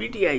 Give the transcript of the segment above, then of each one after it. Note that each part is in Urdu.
PTI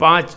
5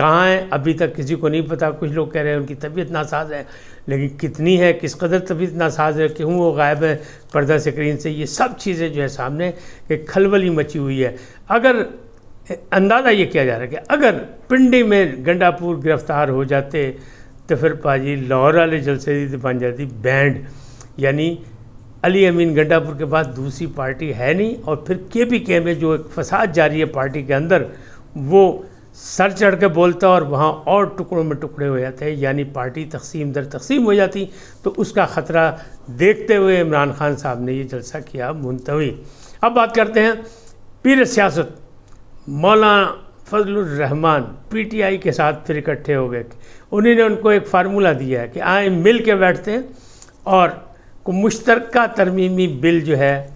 کہاں ہیں ابھی تک کسی کو نہیں پتہ. کچھ لوگ کہہ رہے ہیں ان کی طبیعت ناساز ہے، لیکن کتنی ہے، کس قدر طبیعت ناساز ہے، کیوں وہ غائب ہے پردہ اسکرین سے، یہ سب چیزیں جو ہے سامنے ایک کھلبلی مچی ہوئی ہے. اگر اندازہ یہ کیا جا رہا ہے کہ اگر پنڈی میں گنڈا پور گرفتار ہو جاتے تو پھر پاجی لاہور والے جلسے دی بن جاتی بینڈ. یعنی علی امین گنڈا پور کے بعد دوسری پارٹی ہے نہیں، اور پھر کے پی کے میں جو ایک فساد جاری ہے پارٹی کے اندر، وہ سر چڑھ کے بولتا اور وہاں اور ٹکڑوں میں ٹکڑے ہو جاتے ہیں، یعنی پارٹی تقسیم در تقسیم ہو جاتی. تو اس کا خطرہ دیکھتے ہوئے عمران خان صاحب نے یہ جلسہ کیا منتوی. اب بات کرتے ہیں پیر سیاست مولانا فضل الرحمان پی ٹی آئی کے ساتھ پھر اکٹھے ہو گئے. انہوں نے ان کو ایک فارمولہ دیا ہے کہ آئیں مل کے بیٹھتے ہیں اور کوئی مشترکہ ترمیمی بل جو ہے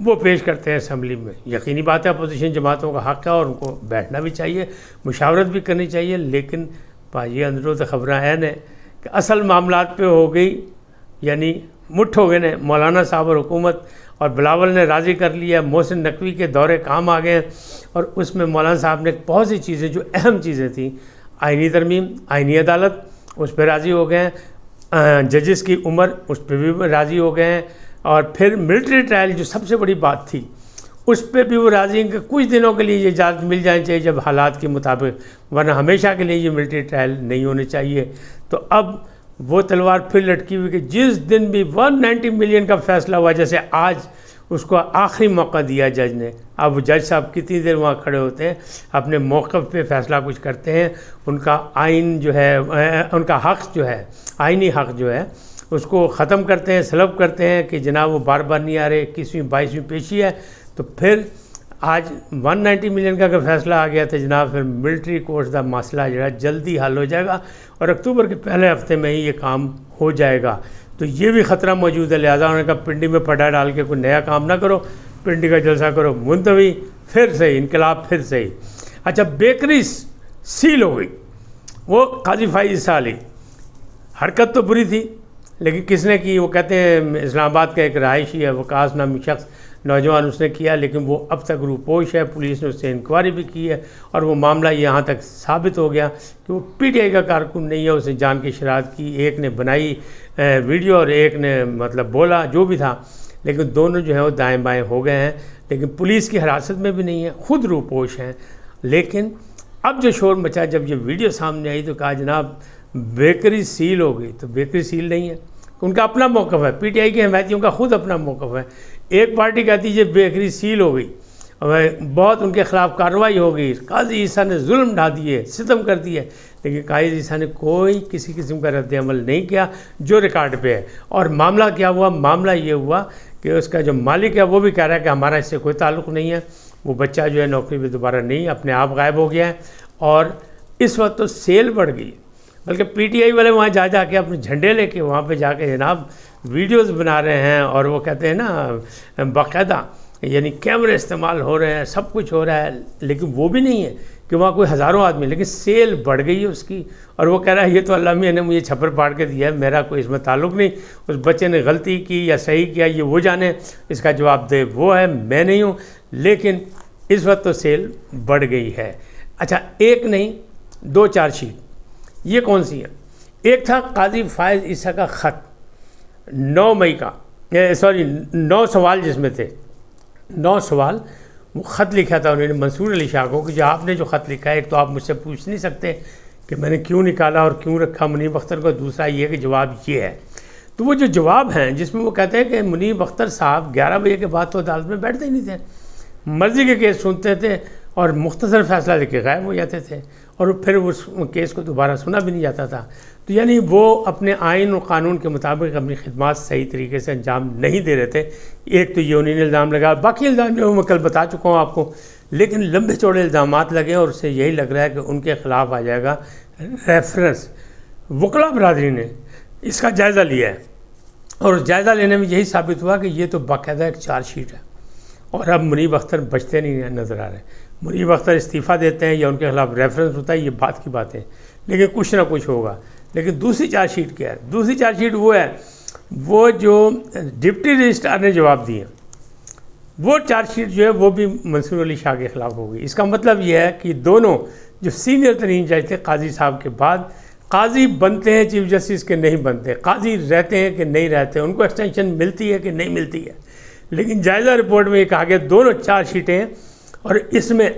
وہ پیش کرتے ہیں اسمبلی میں. یقینی بات ہے اپوزیشن جماعتوں کا حق ہے اور ان کو بیٹھنا بھی چاہیے، مشاورت بھی کرنی چاہیے. لیکن پاجی اندروں تو خبریں ہیں نے کہ اصل معاملات پہ ہو گئی، یعنی مٹھ ہو گئے نے مولانا صاحب اور حکومت، اور بلاول نے راضی کر لیا. محسن نقوی کے دورے کام آ گئے ہیں، اور اس میں مولانا صاحب نے بہت سی چیزیں جو اہم چیزیں تھیں، آئینی ترمیم، آئینی عدالت، اس پہ راضی ہو گئے ہیں. ججز کی عمر، اس پہ بھی راضی ہو گئے ہیں. اور پھر ملٹری ٹرائل جو سب سے بڑی بات تھی، اس پہ بھی وہ راضی ہیں کہ کچھ دنوں کے لیے یہ اجازت مل جانی چاہیے جب حالات کے مطابق، ورنہ ہمیشہ کے لیے یہ ملٹری ٹرائل نہیں ہونے چاہیے. تو اب وہ تلوار پھر لٹکی ہوئی کہ جس دن بھی 190 ملین کا فیصلہ ہوا، جیسے آج اس کو آخری موقع دیا جج نے. اب وہ جج صاحب کتنی دیر وہاں کھڑے ہوتے ہیں، اپنے موقف پہ فیصلہ کچھ کرتے ہیں. ان کا آئین جو ہے، ان کا حق جو ہے، آئینی حق جو ہے، اس کو ختم کرتے ہیں، سلب کرتے ہیں کہ جناب وہ بار بار نہیں آ رہے. 21ویں 22ویں پیشی ہے. تو پھر آج 190 ملین کا اگر فیصلہ آ گیا تو جناب پھر ملٹری کورٹس کا مسئلہ جو ہے جلدی حل ہو جائے گا، اور اکتوبر کے پہلے ہفتے میں ہی یہ کام ہو جائے گا. تو یہ بھی خطرہ موجود ہے. لہٰذا انہوں نے کہا پنڈی میں پڑا ڈال کے کوئی نیا کام نہ کرو، پنڈی کا جلسہ کرو منتوی، پھر سے انقلاب، پھر سے. اچھا، بیکری سیل ہو گئی، وہ قاضی فائز عیسیٰ علی. حرکت تو بری تھی، لیکن کس نے کی؟ وہ کہتے ہیں اسلام آباد کا ایک رہائشی ہے وقاص نامی شخص، نوجوان، اس نے کیا، لیکن وہ اب تک روپوش ہے. پولیس نے اس سے انکوائری بھی کی ہے، اور وہ معاملہ یہاں تک ثابت ہو گیا کہ وہ پی ٹی آئی کا کارکن نہیں ہے. اسے جان کی شرارت کی، ایک نے بنائی ویڈیو اور ایک نے مطلب بولا، جو بھی تھا، لیکن دونوں جو ہیں وہ دائیں بائیں ہو گئے ہیں. لیکن پولیس کی حراست میں بھی نہیں ہے، خود روپوش ہیں. لیکن اب جو شور مچا، جب یہ ویڈیو سامنے آئی تو کہا جناب بیکری سیل ہو گئی. تو بیکری سیل نہیں ہے، ان کا اپنا موقف ہے. پی ٹی آئی کے حمایتیوں کا خود اپنا موقف ہے. ایک پارٹی کہتی ہے یہ بیکری سیل ہو گئی، بہت ان کے خلاف کارروائی ہو گئی، قاضی عیسیٰ نے ظلم ڈھا دیے، ستم کر دیے. لیکن قاضی عیسیٰ نے کوئی کسی قسم کا رد عمل نہیں کیا جو ریکارڈ پہ ہے. اور معاملہ کیا ہوا؟ معاملہ یہ ہوا کہ اس کا جو مالک ہے وہ بھی کہہ رہا ہے کہ ہمارا اس سے کوئی تعلق نہیں ہے. وہ بچہ جو ہے نوکری پہ دوبارہ نہیں، اپنے آپ غائب ہو گیا ہے. اور اس وقت تو سیل بڑھ گئی، بلکہ پی ٹی آئی والے وہاں جا کے اپنے جھنڈے لے کے وہاں پہ جا کے جناب ویڈیوز بنا رہے ہیں. اور وہ کہتے ہیں نا باقاعدہ، یعنی کیمرے استعمال ہو رہے ہیں، سب کچھ ہو رہا ہے. لیکن وہ بھی نہیں ہے کہ وہاں کوئی ہزاروں آدمی، لیکن سیل بڑھ گئی ہے اس کی. اور وہ کہہ رہا ہے یہ تو اللہ میاں نے مجھے چھپر پاڑ کے دیا ہے، میرا کوئی اس میں تعلق نہیں. اس بچے نے غلطی کی یا صحیح کیا یہ وہ جانے، اس کا جواب دے وہ ہے، میں نہیں ہوں. لیکن اس وقت تو سیل بڑھ گئی ہے. اچھا، ایک نہیں 2 چارج شیٹ. یہ کون سی ہے؟ ایک تھا قاضی فائز عیسیٰ کا خط 9 مئی کا، 9 سوال جس میں تھے 9 سوال. وہ خط لکھا تھا انہوں نے منصور علی شاہ کو کہ جو آپ نے جو خط لکھا ہے، ایک تو آپ مجھ سے پوچھ نہیں سکتے کہ میں نے کیوں نکالا اور کیوں رکھا منیب اختر کو، دوسرا یہ کہ جواب یہ ہے. تو وہ جو جواب ہیں جس میں وہ کہتے ہیں کہ منیب اختر صاحب 11 بجے کے بعد تو عدالت میں بیٹھتے ہی نہیں تھے، مرضی کے کیس سنتے تھے اور مختصر فیصلہ دے کے غائب ہو جاتے تھے، اور پھر اس کیس کو دوبارہ سنا بھی نہیں جاتا تھا. تو یعنی وہ اپنے آئین و قانون کے مطابق اپنی خدمات صحیح طریقے سے انجام نہیں دے رہے تھے. ایک تو یہ انہوں نے الزام لگا، باقی الزام جو میں کل بتا چکا ہوں آپ کو. لیکن لمبے چوڑے الزامات لگے، اور اس سے یہی لگ رہا ہے کہ ان کے خلاف آ جائے گا ریفرنس. وکلا برادری نے اس کا جائزہ لیا ہے، اور اس جائزہ لینے میں یہی ثابت ہوا کہ یہ تو باقاعدہ ایک چارج شیٹ ہے. اور اب منیب اختر بچتے نہیں نظر آ رہے. منیب اختر استعفیٰ دیتے ہیں یا ان کے خلاف ریفرنس ہوتا ہے، یہ بات کی بات ہے، لیکن کچھ نہ کچھ ہوگا. لیکن دوسری چارج شیٹ کیا ہے؟ دوسری چارج شیٹ وہ ہے، وہ جو ڈپٹی رجسٹرار نے جواب دیے، وہ چارج شیٹ جو ہے وہ بھی منصور علی شاہ کے خلاف ہوگی۔ اس کا مطلب یہ ہے کہ دونوں جو سینئر ترین جج تھے قاضی صاحب کے بعد، قاضی بنتے ہیں چیف جسٹس کے نہیں بنتے، قاضی رہتے ہیں کہ نہیں رہتے، ان کو ایکسٹینشن ملتی ہے کہ نہیں ملتی ہے، لیکن جائزہ رپورٹ میں یہ کہا گیا دونوں چارج شیٹیں ہیں، اور اس میں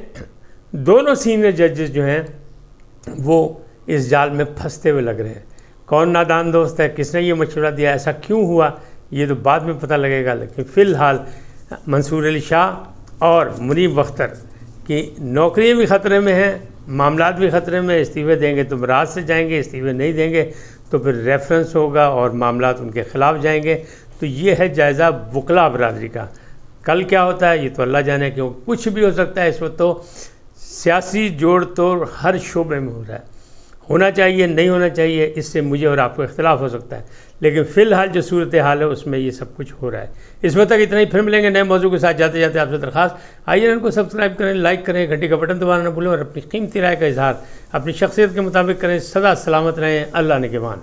دونوں سینئر ججز جو ہیں وہ اس جال میں پھنستے ہوئے لگ رہے ہیں۔ کون نادان دوست ہے، کس نے یہ مشورہ دیا، ایسا کیوں ہوا، یہ تو بعد میں پتہ لگے گا، لیکن فی الحال منصور علی شاہ اور منیب اختر کی نوکریاں بھی خطرے میں ہیں، معاملات بھی خطرے میں، استعفے دیں گے تو برات سے جائیں گے، استعفے نہیں دیں گے تو پھر ریفرنس ہوگا اور معاملات ان کے خلاف جائیں گے۔ تو یہ ہے جائزہ وکلاء برادری کا۔ کل کیا ہوتا ہے یہ تو اللہ جانے، کیوں کچھ بھی ہو سکتا ہے۔ اس وقت تو سیاسی جوڑ توڑ ہر شعبے میں ہو رہا ہے، ہونا چاہیے نہیں ہونا چاہیے، اس سے مجھے اور آپ کو اختلاف ہو سکتا ہے، لیکن فی الحال جو صورتحال ہے اس میں یہ سب کچھ ہو رہا ہے۔ اس وقت تک اتنا ہی، پھر ملیں گے نئے موضوع کے ساتھ۔ جاتے جاتے آپ سے درخواست، آئیے ان کو سبسکرائب کریں، لائک کریں، گھنٹی کا بٹن دبانا نہ بھولیں، اور اپنی قیمتی رائے کا اظہار اپنی شخصیت کے مطابق کریں۔ سدا سلامت رہیں، اللہ نگہبان۔